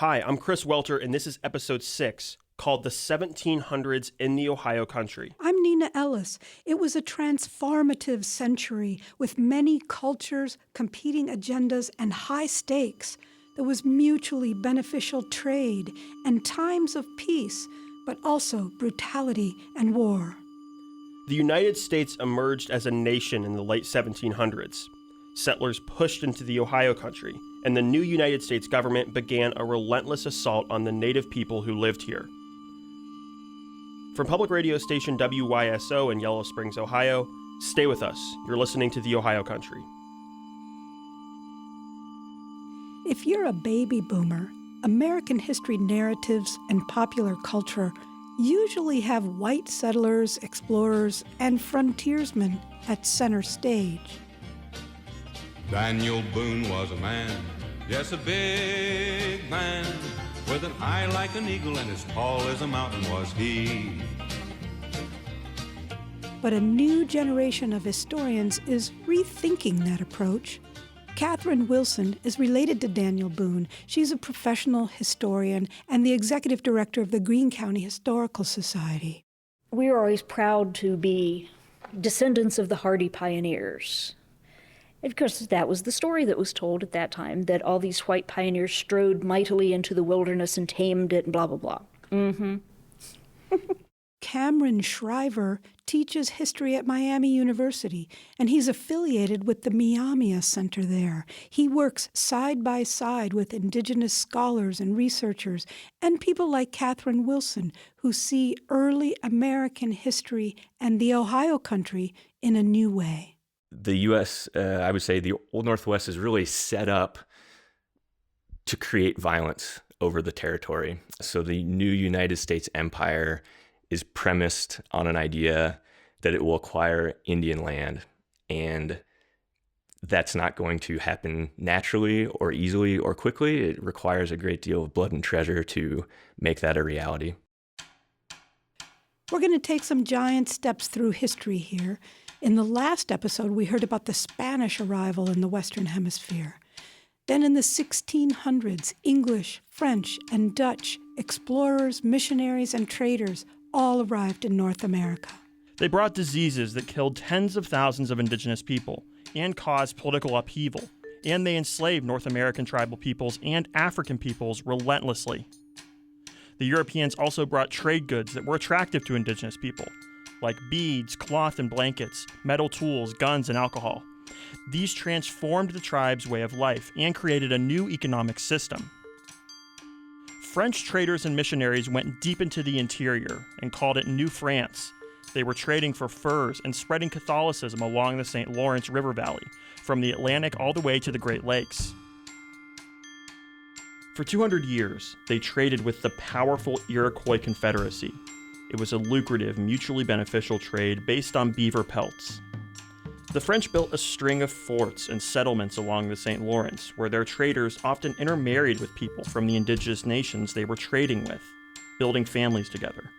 Hi, I'm Chris Welter, and this is episode 6, called The 1700's in the Ohio Country. I'm Nina Ellis. It was a transformative century with many cultures, competing agendas, and high stakes. There was mutually beneficial trade and times of peace, but also brutality and war. The United States emerged as a nation in the late 1700s. Settlers pushed into the Ohio Country, and the new United States government began a relentless assault on the native people who lived here. From public radio station WYSO in Yellow Springs, Ohio, stay with us. You're listening to the Ohio Country. If you're a baby boomer, American history narratives and popular culture usually have white settlers, explorers, and frontiersmen at center stage. Daniel Boone was a man, yes, a big man, with an eye like an eagle and as tall as a mountain was he. But a new generation of historians is rethinking that approach. Catherine Wilson is related to Daniel Boone. She's a professional historian and the executive director of the Greene County Historical Society. We were always proud to be descendants of the hardy pioneers. Of course, that was the story that was told at that time, that all these white pioneers strode mightily into the wilderness and tamed it and blah, blah, blah. Cameron Shriver teaches history at Miami University, and he's affiliated with the Miami Center there. He works side by side with Indigenous scholars and researchers, and people like Catherine Wilson, who see early American history and the Ohio Country in a new way. The U.S., I would say the Old Northwest is really set up to create violence over the territory. So the new United States empire is premised on an idea that it will acquire Indian land. And that's not going to happen naturally or easily or quickly. It requires a great deal of blood and treasure to make that a reality. We're going to take some giant steps through history here. In the last episode, we heard about the Spanish arrival in the Western Hemisphere. Then in the 1600s, English, French, and Dutch explorers, missionaries, and traders all arrived in North America. They brought diseases that killed tens of thousands of indigenous people and caused political upheaval, and they enslaved North American tribal peoples and African peoples relentlessly. The Europeans also brought trade goods that were attractive to indigenous people, like beads, cloth and blankets, metal tools, guns, and alcohol. These transformed the tribe's way of life and created a new economic system. French traders and missionaries went deep into the interior and called it New France. They were trading for furs and spreading Catholicism along the St. Lawrence River Valley, from the Atlantic all the way to the Great Lakes. For 200 years, they traded with the powerful Iroquois Confederacy. It was a lucrative, mutually beneficial trade based on beaver pelts. The French built a string of forts and settlements along the St. Lawrence, where their traders often intermarried with people from the indigenous nations they were trading with, building families together.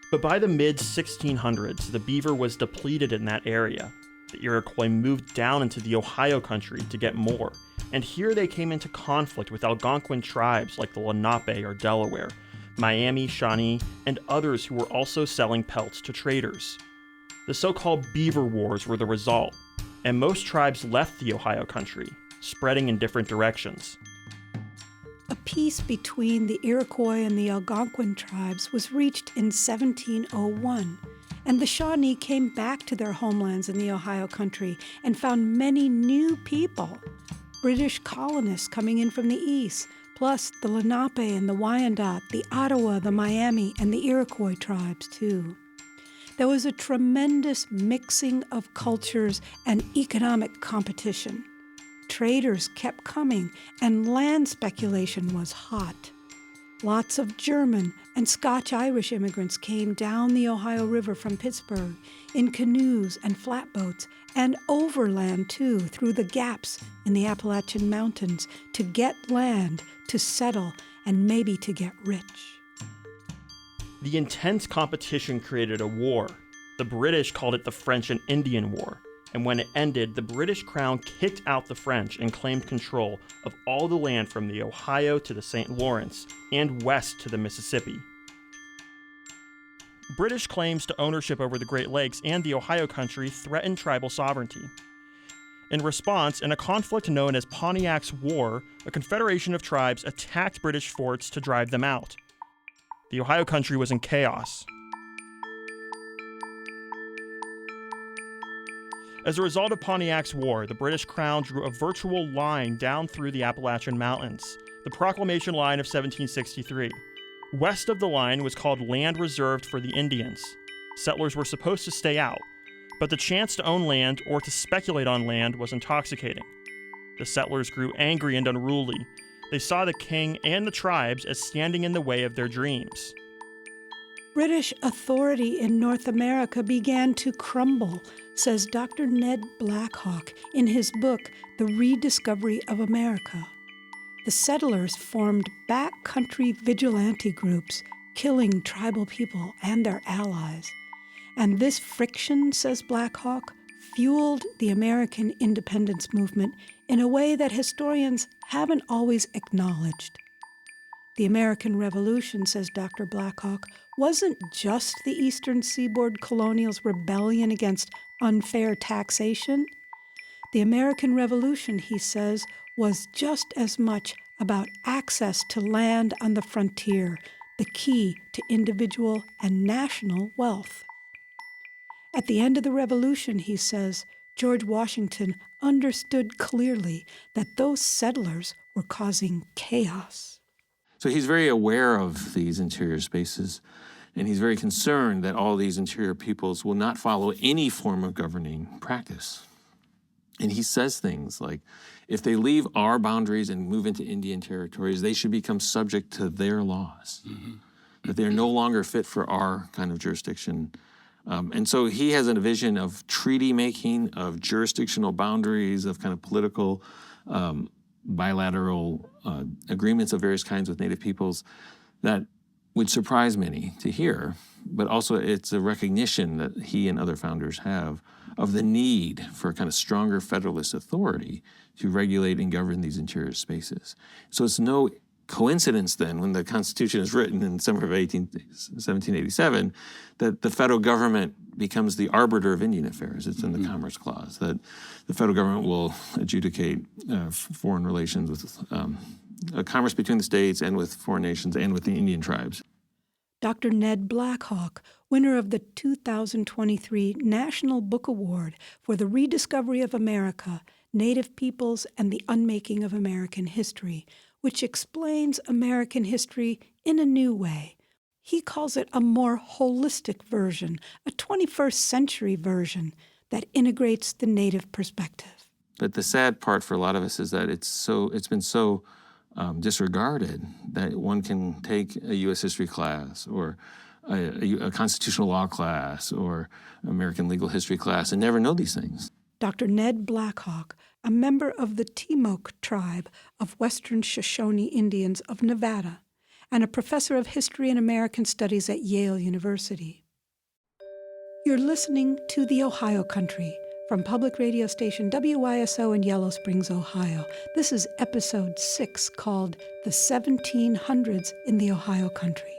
But by the mid-1600s, the beaver was depleted in that area. The Iroquois moved down into the Ohio Country to get more, and here they came into conflict with Algonquin tribes like the Lenape or Delaware, Miami, Shawnee, and others who were also selling pelts to traders. The so-called Beaver Wars were the result, and most tribes left the Ohio Country, spreading in different directions. A peace between the Iroquois and the Algonquin tribes was reached in 1701, and the Shawnee came back to their homelands in the Ohio Country and found many new people. British colonists coming in from the east, plus the Lenape and the Wyandot, the Ottawa, the Miami, and the Iroquois tribes, too. There was a tremendous mixing of cultures and economic competition. Traders kept coming, and land speculation was hot. Lots of German and Scotch-Irish immigrants came down the Ohio River from Pittsburgh in canoes and flatboats, and overland, too, through the gaps in the Appalachian Mountains to get land, to settle, and maybe to get rich. The intense competition created a war. The British called it the French and Indian War, and when it ended, the British Crown kicked out the French and claimed control of all the land from the Ohio to the St. Lawrence and west to the Mississippi. British claims to ownership over the Great Lakes and the Ohio Country threatened tribal sovereignty. In response, in a conflict known as Pontiac's War, a confederation of tribes attacked British forts to drive them out. The Ohio Country was in chaos. As a result of Pontiac's War, the British Crown drew a virtual line down through the Appalachian Mountains, the Proclamation Line of 1763. West of the line was called land reserved for the Indians. Settlers were supposed to stay out, but the chance to own land or to speculate on land was intoxicating. The settlers grew angry and unruly. They saw the king and the tribes as standing in the way of their dreams. British authority in North America began to crumble, says Dr. Ned Blackhawk in his book, The Rediscovery of America. The settlers formed backcountry vigilante groups, killing tribal people and their allies. And this friction, says Blackhawk, fueled the American independence movement in a way that historians haven't always acknowledged. The American Revolution, says Dr. Blackhawk, wasn't just the Eastern Seaboard colonials' rebellion against unfair taxation. The American Revolution, he says, was just as much about access to land on the frontier, the key to individual and national wealth. At the end of the Revolution, he says, George Washington understood clearly that those settlers were causing chaos. So he's very aware of these interior spaces, and he's very concerned that all these interior peoples will not follow any form of governing practice. And he says things like, if they leave our boundaries and move into Indian territories, they should become subject to their laws, that they're no longer fit for our kind of jurisdiction. And so he has a vision of treaty making, of jurisdictional boundaries, of kind of political bilateral agreements of various kinds with Native peoples that would surprise many to hear, but also it's a recognition that he and other founders have of the need for a kind of stronger federalist authority to regulate and govern these interior spaces. So it's no coincidence then, when the Constitution is written in December of 1787, that the federal government becomes the arbiter of Indian affairs. It's in the Commerce Clause, that the federal government will adjudicate foreign relations with commerce between the states and with foreign nations and with the Indian tribes. Dr. Ned Blackhawk, winner of the 2023 National Book Award for The Rediscovery of America, Native Peoples and the Unmaking of American History, which explains American history in a new way. He calls it a more holistic version, a 21st century version that integrates the Native perspective. But the sad part for a lot of us is that it's been so disregarded that one can take a U.S. history class or a constitutional law class or American legal history class and never know these things. Dr. Ned Blackhawk, a member of the Timok tribe of Western Shoshone Indians of Nevada, and a professor of history and American studies at Yale University. You're listening to The Ohio Country from public radio station WYSO in Yellow Springs, Ohio. This is episode 6 called The 1700's in the Ohio Country.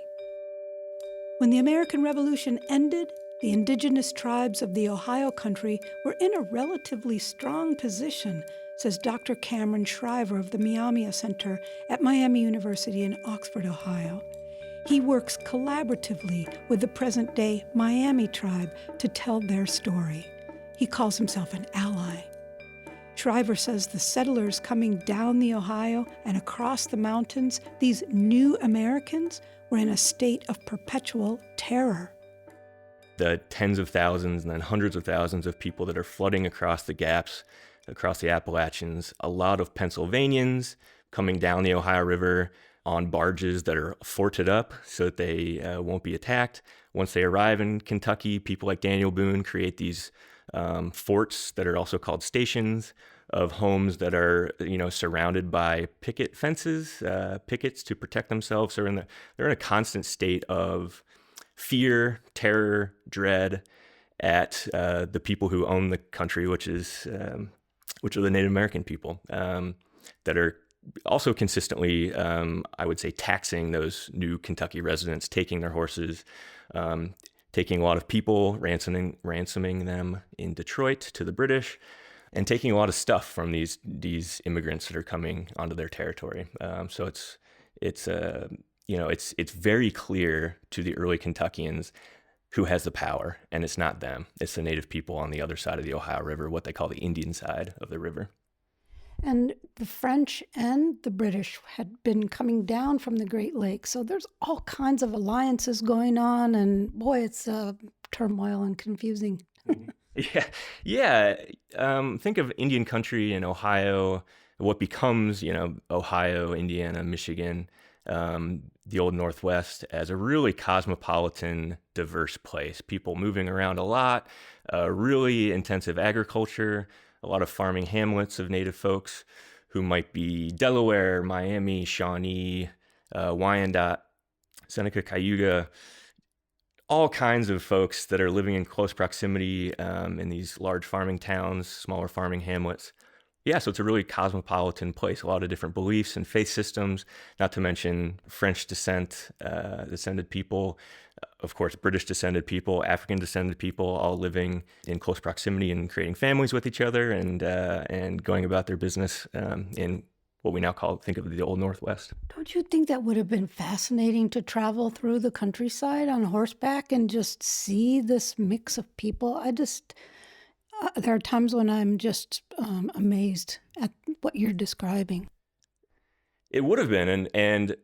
When the American Revolution ended, the indigenous tribes of the Ohio Country were in a relatively strong position, says Dr. Cameron Shriver of the Miami Center at Miami University in Oxford, Ohio. He works collaboratively with the present-day Miami tribe to tell their story. He calls himself an ally. Shriver says the settlers coming down the Ohio and across the mountains, these new Americans, were in a state of perpetual terror. The tens of thousands and then hundreds of thousands of people that are flooding across the gaps, across the Appalachians, a lot of Pennsylvanians coming down the Ohio River on barges that are forted up so that they won't be attacked. Once they arrive in Kentucky, people like Daniel Boone create these forts that are also called stations of homes that are, surrounded by picket fences, pickets to protect themselves. So they're in a constant state of fear, terror, dread, at the people who own the country, which are the Native American people, that are also consistently, I would say, taxing those new Kentucky residents, taking their horses, taking a lot of people, ransoming them in Detroit to the British, and taking a lot of stuff from these immigrants that are coming onto their territory. So it's very clear to the early Kentuckians who has the power, and it's not them. It's the native people on the other side of the Ohio River, what they call the Indian side of the river. And the French and the British had been coming down from the Great Lakes. So there's all kinds of alliances going on. And boy, it's turmoil and confusing. Yeah. Think of Indian country in Ohio, what becomes, Ohio, Indiana, Michigan, the old Northwest, as a really cosmopolitan, diverse place. People moving around a lot, really intensive agriculture, a lot of farming hamlets of native folks who might be Delaware, Miami, Shawnee, Wyandotte, Seneca, Cayuga, all kinds of folks that are living in close proximity in these large farming towns, smaller farming hamlets. Yeah, so it's a really cosmopolitan place, a lot of different beliefs and faith systems, not to mention French descended people, of course, British descended people, African descended people, all living in close proximity and creating families with each other and going about their business in what we now think of the Old Northwest. Don't you think that would have been fascinating to travel through the countryside on horseback and just see this mix of people? There are times when I'm just amazed at what you're describing. It would have been, and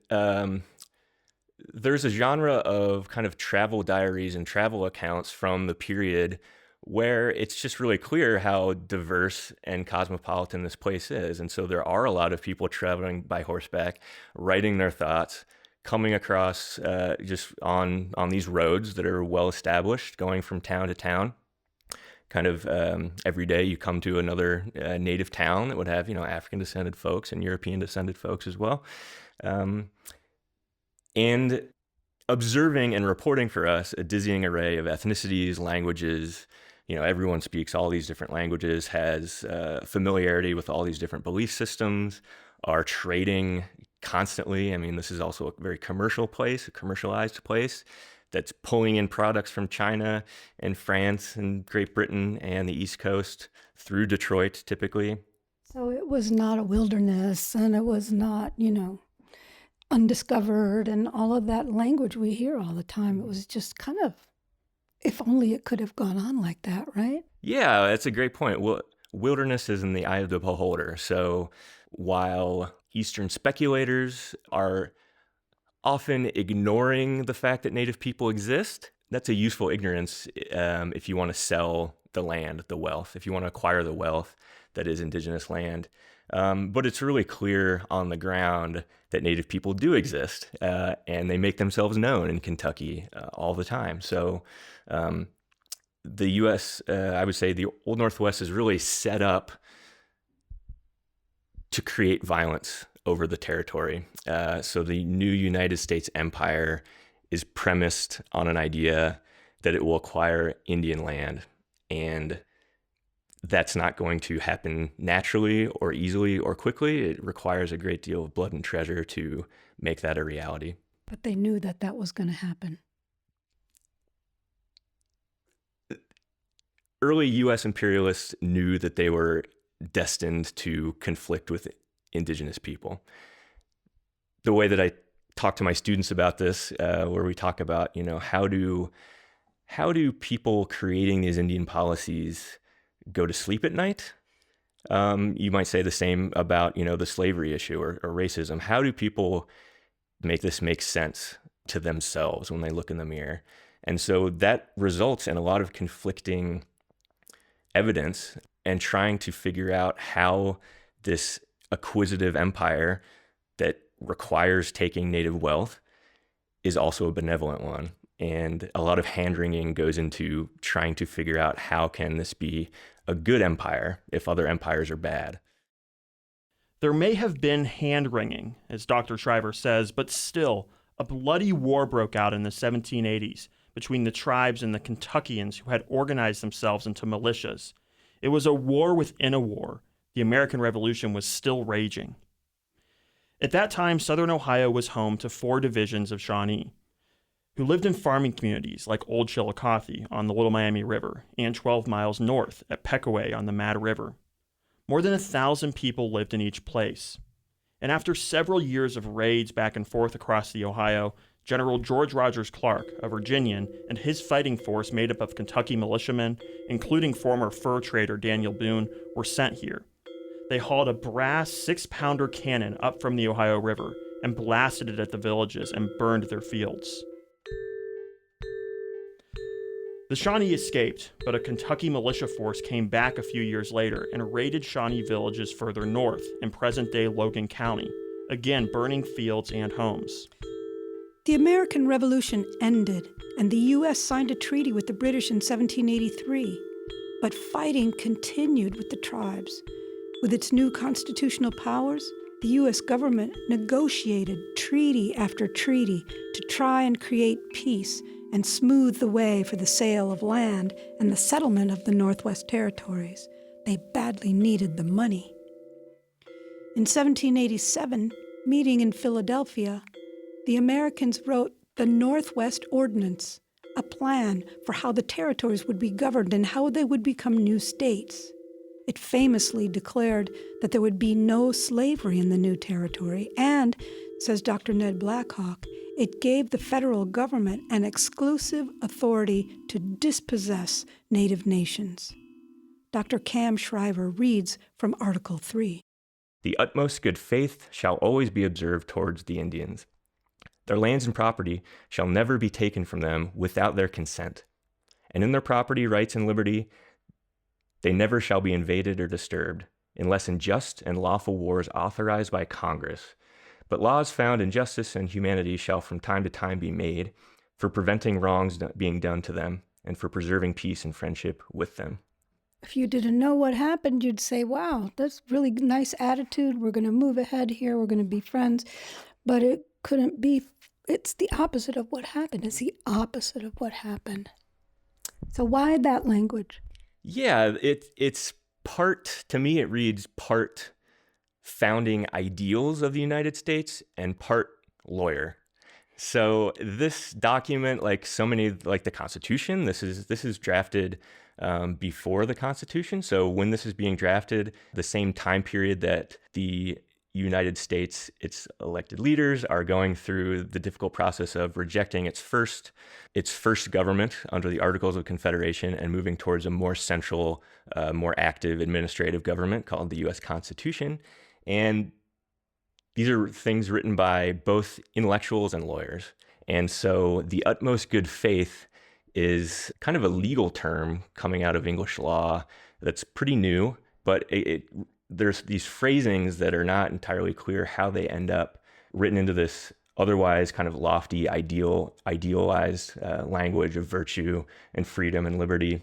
there's a genre of kind of travel diaries and travel accounts from the period where it's just really clear how diverse and cosmopolitan this place is. And so there are a lot of people traveling by horseback, writing their thoughts, coming across just on these roads that are well established, going from town to town. Kind of every day you come to another native town that would have, African descended folks and European descended folks as well. And observing and reporting for us a dizzying array of ethnicities, languages. Everyone speaks all these different languages, has familiarity with all these different belief systems, are trading constantly. I mean, this is also a very commercialized place that's pulling in products from China and France and Great Britain and the East Coast through Detroit, typically. So it was not a wilderness, and it was not, undiscovered and all of that language we hear all the time. It was just kind of, if only it could have gone on like that, right? Yeah, that's a great point. Well, wilderness is in the eye of the beholder. So while Eastern speculators are often ignoring the fact that native people exist, that's a useful ignorance if you want to sell the land, the wealth, if you want to acquire the wealth that is indigenous land. But it's really clear on the ground that native people do exist, and they make themselves known in Kentucky all the time. So the U.S., I would say the Old Northwest is really set up to create violence over the territory. So the new United States empire is premised on an idea that it will acquire Indian land. And that's not going to happen naturally or easily or quickly. It requires a great deal of blood and treasure to make that a reality. But they knew that that was going to happen. Early U.S. imperialists knew that they were destined to conflict with indigenous people. The way that I talk to my students about this, where we talk about, how do people creating these Indian policies go to sleep at night? You might say the same about, the slavery issue or racism. How do people make this make sense to themselves when they look in the mirror? And so that results in a lot of conflicting evidence and trying to figure out how this acquisitive empire that requires taking native wealth is also a benevolent one. And a lot of hand-wringing goes into trying to figure out how can this be a good empire if other empires are bad. There may have been hand-wringing, as Dr. Shriver says, but still, a bloody war broke out in the 1780s between the tribes and the Kentuckians who had organized themselves into militias. It was a war within a war. The American Revolution was still raging. At that time, southern Ohio was home to 4 divisions of Shawnee, who lived in farming communities like Old Chillicothe on the Little Miami River and 12 miles north at Peckaway on the Mad River. More than 1,000 people lived in each place. And after several years of raids back and forth across the Ohio, General George Rogers Clark, a Virginian, and his fighting force made up of Kentucky militiamen, including former fur trader Daniel Boone, were sent here. They hauled a brass 6-pounder cannon up from the Ohio River and blasted it at the villages and burned their fields. The Shawnee escaped, but a Kentucky militia force came back a few years later and raided Shawnee villages further north in present-day Logan County, again burning fields and homes. The American Revolution ended, and the U.S. signed a treaty with the British in 1783. But fighting continued with the tribes. With its new constitutional powers, the U.S. government negotiated treaty after treaty to try and create peace and smooth the way for the sale of land and the settlement of the Northwest Territories. They badly needed the money. In 1787, meeting in Philadelphia, the Americans wrote the Northwest Ordinance, a plan for how the territories would be governed and how they would become new states. It famously declared that there would be no slavery in the new territory, and, says Dr. Ned Blackhawk, it gave the federal government an exclusive authority to dispossess Native nations. Dr. Cam Shriver reads from Article 3. The utmost good faith shall always be observed towards the Indians. Their lands and property shall never be taken from them without their consent, and in their property, rights, and liberty they never shall be invaded or disturbed, unless in just and lawful wars authorized by Congress. But laws found in justice and humanity shall from time to time be made for preventing wrongs being done to them and for preserving peace and friendship with them. If you didn't know what happened, you'd say, wow, that's really nice attitude. We're going to move ahead here. We're going to be friends. But it couldn't be. It's the opposite of what happened. It's the opposite of what happened. So why that language? Yeah, it's part, to me, it reads part founding ideals of the United States and part lawyer. So this document, like so many, like the Constitution, this is drafted before the Constitution. So when this is being drafted, the same time period that the United States, its elected leaders are going through the difficult process of rejecting its first government under the Articles of Confederation and moving towards a more central, more active administrative government called the U.S. Constitution. And these are things written by both intellectuals and lawyers. And so the utmost good faith is kind of a legal term coming out of English law that's pretty new, but there's these phrasings that are not entirely clear how they end up written into this otherwise kind of lofty, idealized language of virtue and freedom and liberty,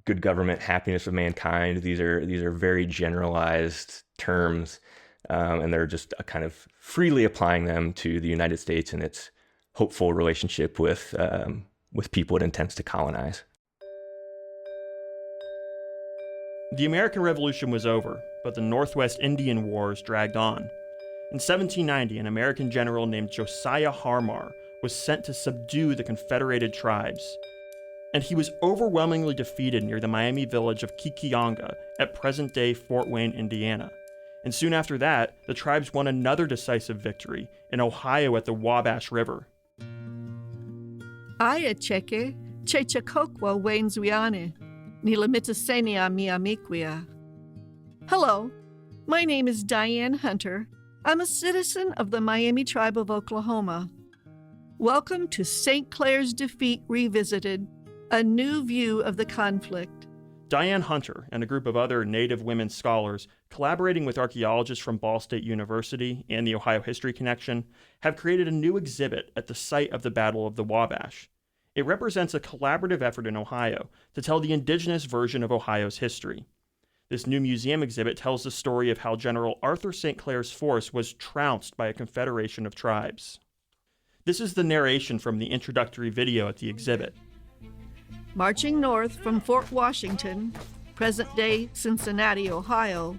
good government, happiness of mankind. These are very generalized terms, and they're just kind of freely applying them to the United States and its hopeful relationship with people it intends to colonize. The American Revolution was over, but the Northwest Indian Wars dragged on. In 1790, an American general named Josiah Harmar was sent to subdue the Confederated tribes, and he was overwhelmingly defeated near the Miami village of Kikionga at present-day Fort Wayne, Indiana. And soon after that, the tribes won another decisive victory in Ohio at the Wabash River. Aya cheke, chechakokwa Wayneswiane, nilamitasenia miamiquia. Hello, my name is Diane Hunter. I'm a citizen of the Miami Tribe of Oklahoma. Welcome to St. Clair's Defeat Revisited, a new view of the conflict. Diane Hunter and a group of other Native women scholars, collaborating with archaeologists from Ball State University and the Ohio History Connection, have created a new exhibit at the site of the Battle of the Wabash. It represents a collaborative effort in Ohio to tell the indigenous version of Ohio's history. This new museum exhibit tells the story of how General Arthur St. Clair's force was trounced by a confederation of tribes. This is the narration from the introductory video at the exhibit. Marching north from Fort Washington, present-day Cincinnati, Ohio,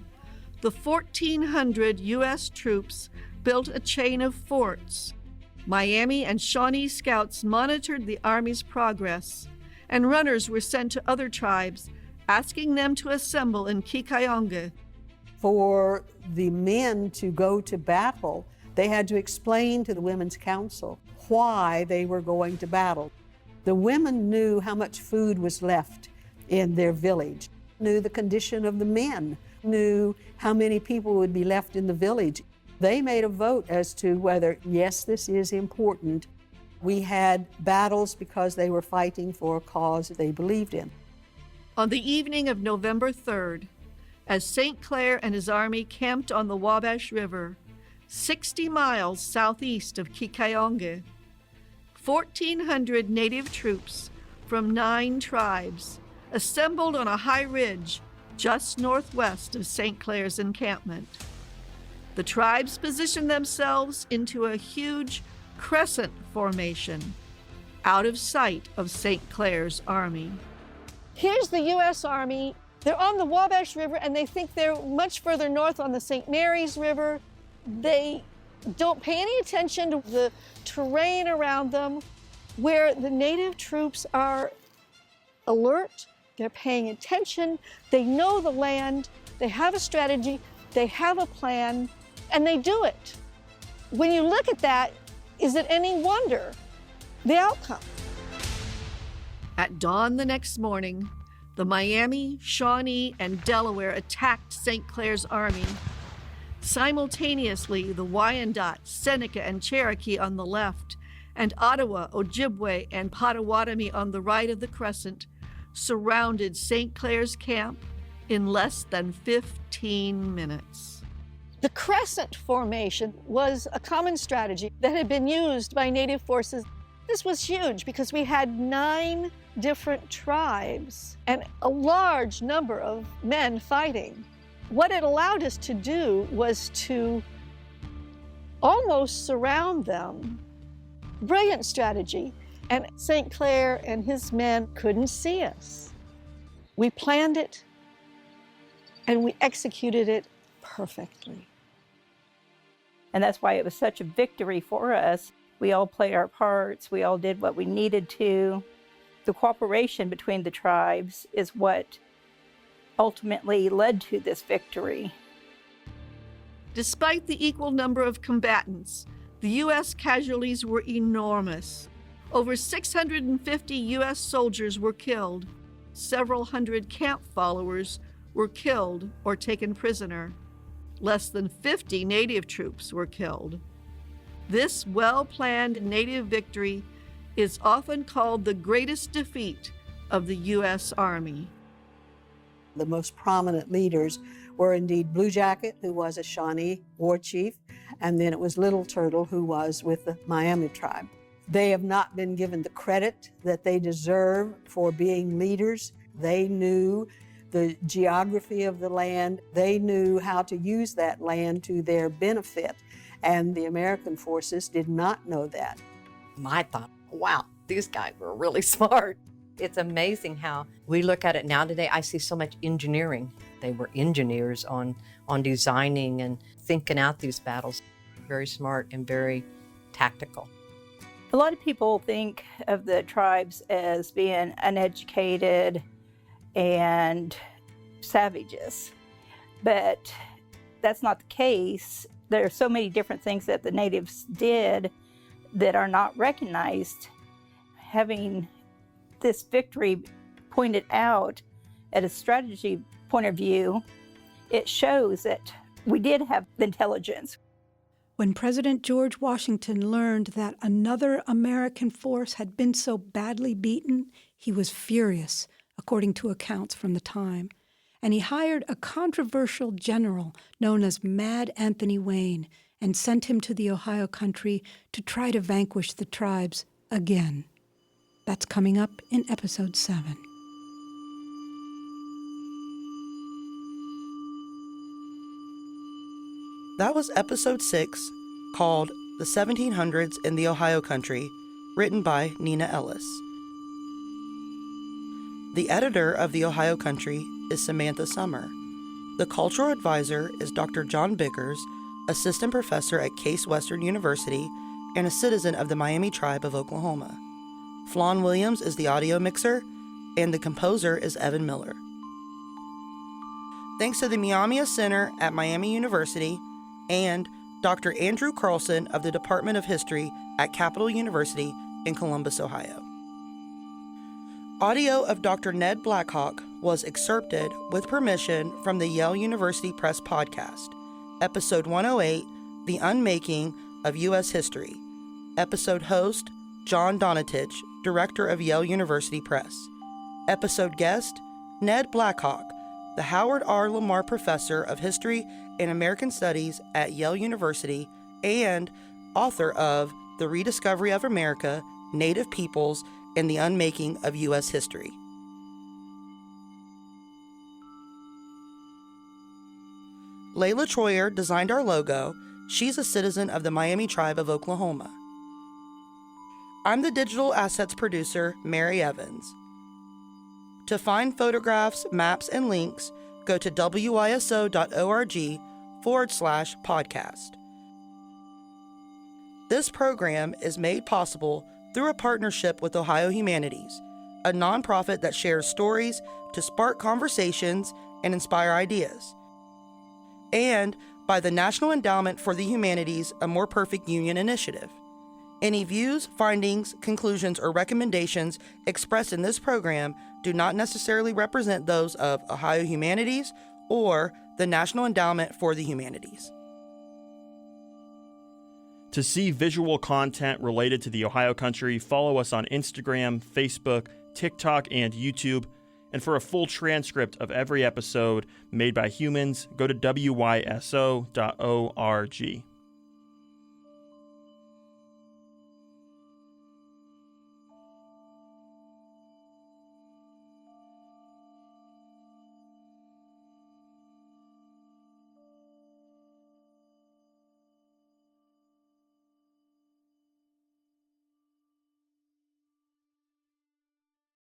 the 1,400 U.S. troops built a chain of forts. Miami and Shawnee scouts monitored the Army's progress, and runners were sent to other tribes, asking them to assemble in Kikayonga. For the men to go to battle, they had to explain to the Women's Council why they were going to battle. The women knew how much food was left in their village, knew the condition of the men, knew how many people would be left in the village. They made a vote as to whether, yes, this is important. We had battles because they were fighting for a cause they believed in. On the evening of November 3rd, as St. Clair and his army camped on the Wabash River, 60 miles southeast of Kikayonga, 1,400 native troops from 9 tribes assembled on a high ridge just northwest of St. Clair's encampment. The tribes positioned themselves into a huge crescent formation, out of sight of St. Clair's army. Here's the U.S. Army. They're on the Wabash River, and they think they're much further north on the St. Mary's River. They don't pay any attention to the terrain around them, where the native troops are alert, they're paying attention, they know the land, they have a strategy, they have a plan, and they do it. When you look at that, is it any wonder the outcome? At dawn the next morning, the Miami, Shawnee, and Delaware attacked St. Clair's army. Simultaneously, the Wyandot, Seneca, and Cherokee on the left, and Ottawa, Ojibwe, and Potawatomi on the right of the crescent surrounded St. Clair's camp in less than 15 minutes. The crescent formation was a common strategy that had been used by native forces. This was huge because we had 9 different tribes and a large number of men fighting. What it allowed us to do was to almost surround them. Brilliant strategy. And St. Clair and his men couldn't see us. We planned it and we executed it perfectly. And that's why it was such a victory for us. We all played our parts. We all did what we needed to. The cooperation between the tribes is what ultimately led to this victory. Despite the equal number of combatants, the U.S. casualties were enormous. Over 650 U.S. soldiers were killed. Several hundred camp followers were killed or taken prisoner. Less than 50 native troops were killed. This well-planned native victory is often called the greatest defeat of the U.S. Army. The most prominent leaders were indeed Blue Jacket, who was a Shawnee war chief, and then it was Little Turtle, who was with the Miami tribe. They have not been given the credit that they deserve for being leaders. They knew the geography of the land. They knew how to use that land to their benefit, and the American forces did not know that. I thought, wow, these guys were really smart. It's amazing how we look at it now today. I see so much engineering. They were engineers on designing and thinking out these battles. Very smart and very tactical. A lot of people think of the tribes as being uneducated and savages, but that's not the case. There are so many different things that the natives did that are not recognized. Having this victory pointed out at a strategy point of view, it shows that we did have the intelligence. When President George Washington learned that another American force had been so badly beaten, he was furious, according to accounts from the time, and he hired a controversial general known as Mad Anthony Wayne and sent him to the Ohio country to try to vanquish the tribes again. That's coming up in episode 7. That was episode 6, called The 1700's in the Ohio Country, written by Nina Ellis. The editor of the Ohio Country is Samantha Summer. The cultural advisor is Dr. John Bickers, assistant professor at Case Western University and a citizen of the Miami Tribe of Oklahoma. Flawn Williams is the audio mixer, and the composer is Evan Miller. Thanks to the Miamia Center at Miami University and Dr. Andrew Carlson of the Department of History at Capital University in Columbus, Ohio. Audio of Dr. Ned Blackhawk was excerpted with permission from the Yale University Press podcast, Episode 108, The Unmaking of U.S. History. Episode host, John Donatich, Director of Yale University Press. Episode guest, Ned Blackhawk, the Howard R. Lamar Professor of History and American Studies at Yale University and author of The Rediscovery of America, Native Peoples, and the Unmaking of U.S. History. Layla Troyer designed our logo. She's a citizen of the Miami Tribe of Oklahoma. I'm the digital assets producer, Mary Evans. To find photographs, maps, and links, go to wyso.org/podcast. This program is made possible through a partnership with Ohio Humanities, a nonprofit that shares stories to spark conversations and inspire ideas, and by the National Endowment for the Humanities, A More Perfect Union initiative. Any views, findings, conclusions, or recommendations expressed in this program do not necessarily represent those of Ohio Humanities or the National Endowment for the Humanities. To see visual content related to the Ohio Country, follow us on Instagram, Facebook, TikTok, and YouTube. And for a full transcript of every episode made by humans, go to wyso.org.